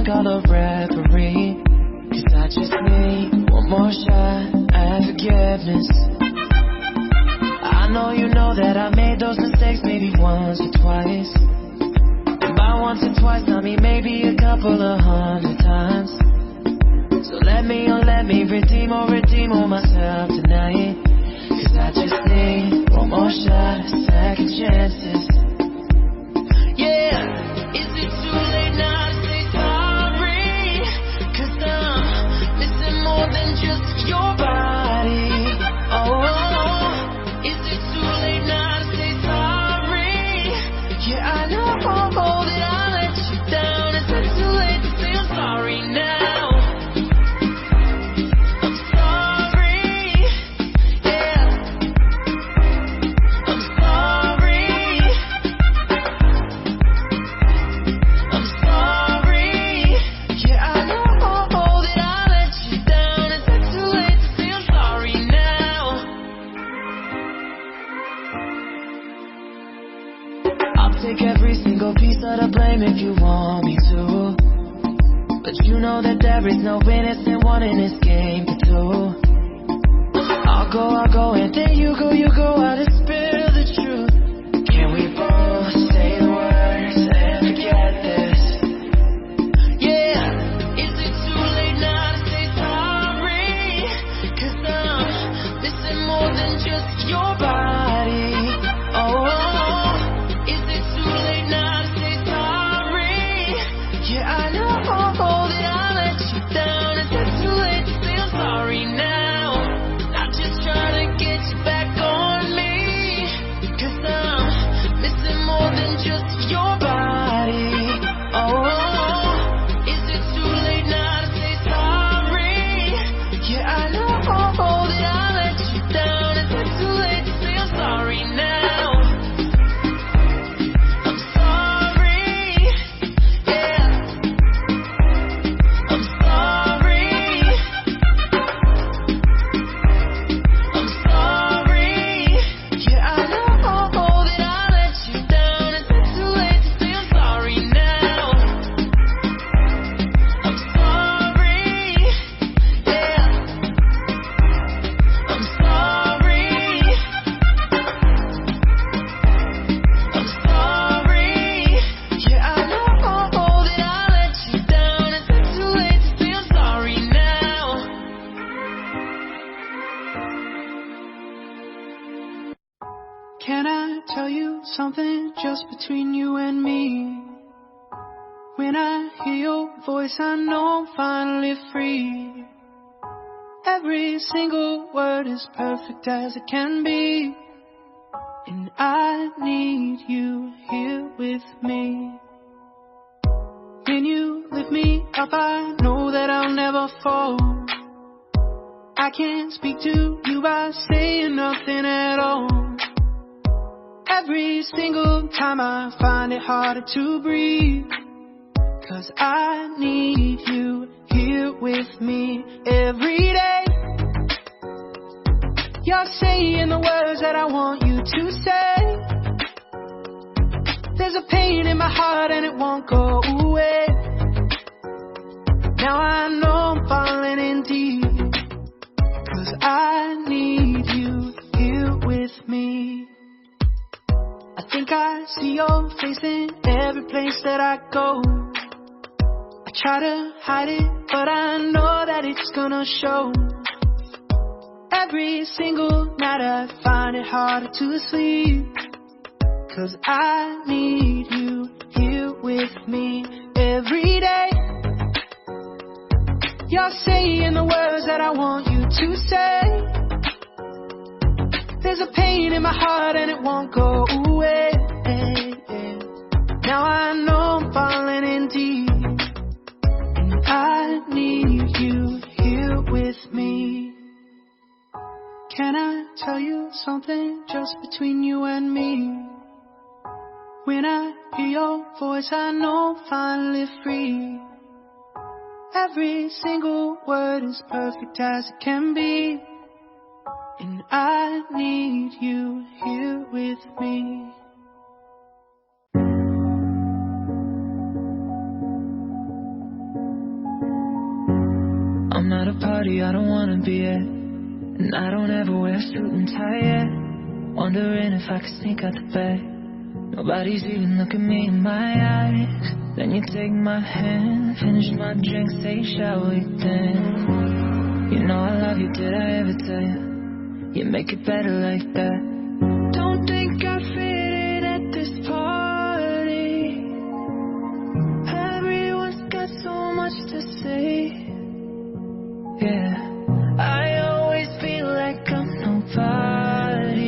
call a referee, 'cause I just need one more shot at forgiveness. I know you know that I made those mistakes maybe once or twice. And by once or twice, I mean maybe a couple of 100 times. So let me redeem myself tonight. 'Cause I just need one more shot, second chances. Yeah. Is it too late now to say sorry? 'Cause I'm missing more than just your body. Oh, is it too late now to say sorry? Yeah, I know that I let you down. Is it too late to say I'm sorry now? I'm sorry, yeah. I'm sorry. I'm sorry, yeah, I know that I let you down. Is it too late to say I'm sorry now? I'll take every single piece of the blame if you want me to. But you know that there is no innocent one in this game but two. I'll go, and then you go out and spill the truth. Can we both say the words and forget this? Yeah, is it too late now to say sorry? 'Cause I'm missing more than just your body. Oh, is it too late now to say sorry? Yeah, I know that I let you down. Is it too late to say I'm sorry now? Not just trying to get you back on me. 'Cause I'm missing more than just your body. Oh, is it too late now to say sorry? Yeah, I know that I let you down. Is it too late to say I'm sorry now? I'm sorry, yeah. I'm sorry. I'm sorry, yeah, I know that I let you down. Is it too late to say I'm sorry now? I'm sorry, yeah. I'm sorry. I'm sorry, yeah, I know that I let you down. Is it too late to say I'm sorry now? Can I tell you something just between you and me? When I hear your voice, I know I'm finally free. Every single word is perfect as it can be. And I need you here with me. When you lift me up, I know that I'll never fall. I can't speak to you by saying nothing at all. Every single time I find it harder to breathe. 'Cause I need you here with me every day. You're saying the words that I want you to say. There's a pain in my heart and it won't go away. Now I know I'm falling in deep. 'Cause I need you here with me. I think I see your face in every place that I go. I try to hide it, but I know that it's gonna show. Every single night I find it harder to sleep. 'Cause I need you here with me every day. You're saying the words that I want you to say. There's a pain in my heart and it won't go away. Now I know I'm falling in deep. And I need you here with me. Can I tell you something just between you and me? When I hear your voice, I know I'm finally free. Every single word is perfect as it can be. And I need you here with me. party I don't wanna be at, and I don't ever wear a suit and tie yet. Wondering if I could sneak out the back. Nobody's even looking me in my eyes. Then you take my hand, finish my drink, say shall we dance? You know I love you, did I ever tell you? You make it better like that. Don't think I fit in at this party. Everyone's got so much to say. Yeah, I always feel like I'm nobody.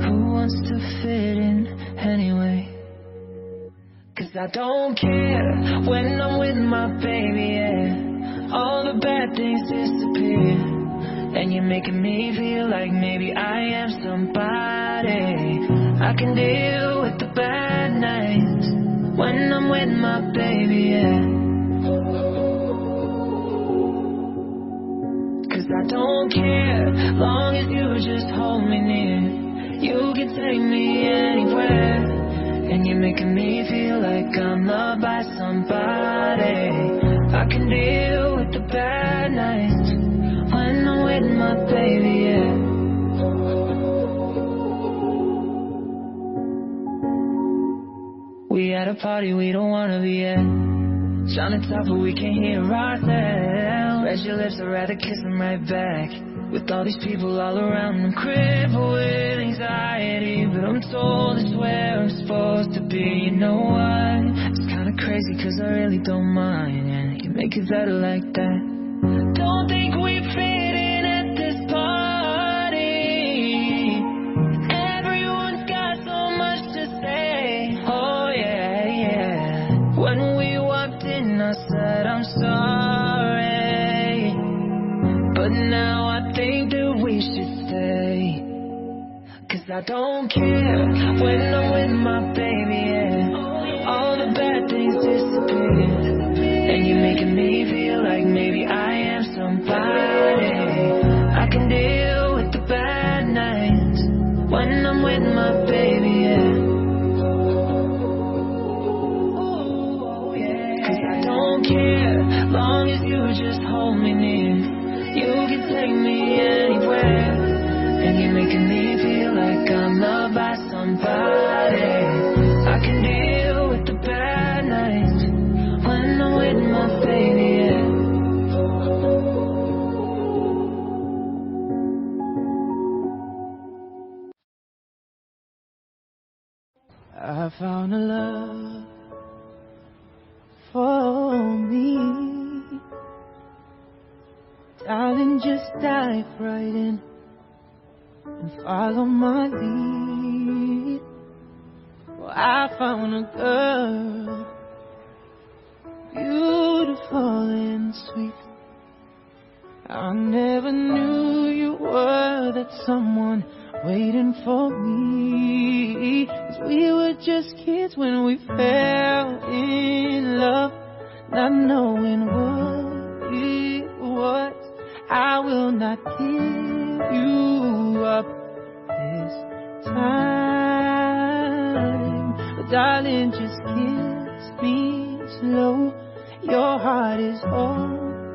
Who wants to fit in anyway? 'Cause I don't care when I'm with my baby, yeah. All the bad things disappear, and you're making me feel like maybe I am somebody. I can deal with the bad nights when I'm with my baby, yeah. 'Cause I don't care, long as you just hold me near. You can take me anywhere, and you're making me feel like I'm loved by somebody. I can deal with the bad nights when I'm with my baby, yeah. We at a party we don't wanna be at, trying to talk but we can't hear ourselves. Red your lips, I'd rather kiss them right back. With all these people all around, I'm crippled with anxiety, but I'm told it's where I'm supposed to be. You know what? It's kinda crazy 'cause I really don't mind, and you make it better like that. Don't think we fit in at this party. Everyone's got so much to say. Oh yeah, yeah. When we walked in, I said I'm sorry, but now I think that we should stay. 'Cause I don't care when I'm with my baby, yeah. All the bad things disappear, and you're making me feel like maybe I am somebody. I can deal with the bad nights when I'm with my baby, yeah. 'Cause I don't care, long as you just hold me near. You can take me anywhere, and you're making me feel like I'm loved by somebody. I can deal with the bad nights when I'm with my baby, yeah. I found a love for me. Darling, just dive right in and follow my lead. Well, I found a girl, beautiful and sweet. I never knew you were that someone waiting for me. 'Cause we were just kids when we fell in love, not knowing what it was. I will not give you up this time, but darling, just kiss me slow. Your heart is all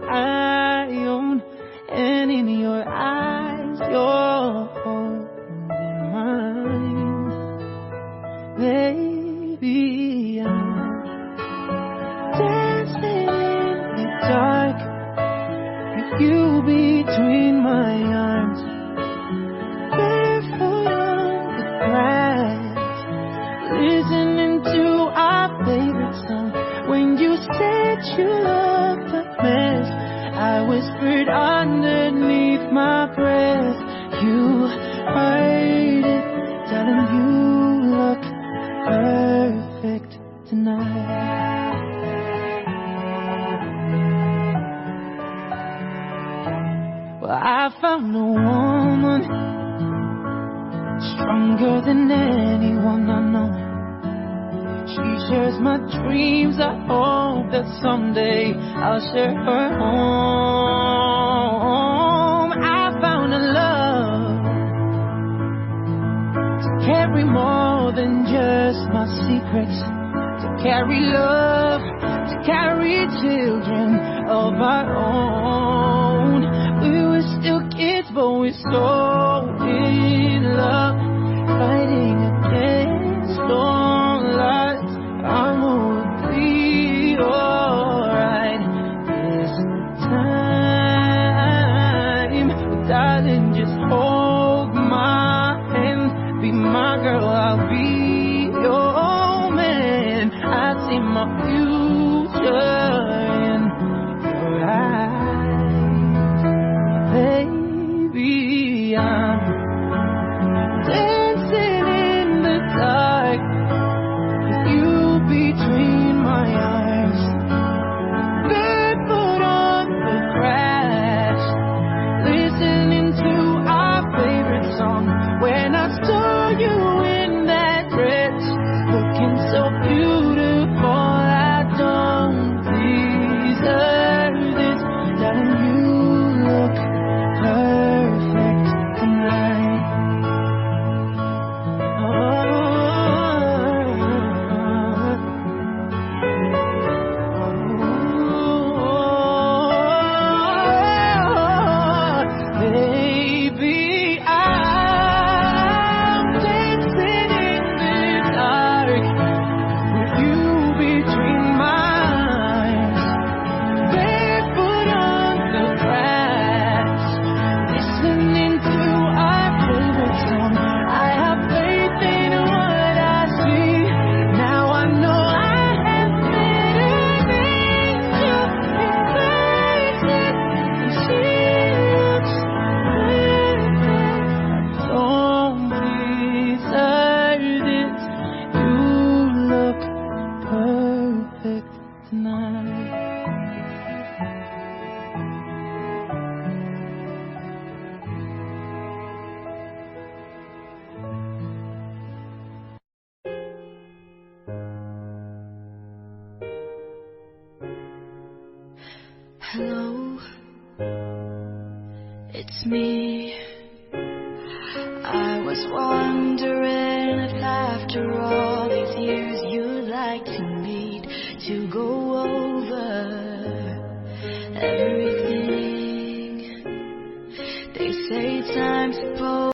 I own, and in your eyes you're holding mine. Baby, I'm dancing in the dark, you between my arms, barefoot on the grass, listening to our favorite song. When you said you looked a mess, I whispered underneath my breath. You heard it, telling you look perfect tonight. Well, I found a woman stronger than anyone I know. She shares my dreams. I hope that someday I'll share her home. I found a love to carry more than just my secrets, to carry love, to carry children of our own. we're so in love, fighting against all odds. I know it'll be alright this time. But darling, just hold my hand, be my girl, I'll be your man. I see my future in your eyes, baby. I'm dancing in the dark with you between my arms, barefoot on the grass, listening to our favorite song. When I saw you in that dress, looking so beautiful, I don't deserve this. Darling, you look perfect tonight. Baby, I'm dancing in the dark with you between my arms, barefoot on the grass, listening to our favorite song. I have faith in what I see. Now I know I have met an angel in person, and she looks perfect. Don't deserve it. You look perfect tonight. Hello, it's me. I was wondering if after all these years you'd like to meet to go over everything. They say time's supposed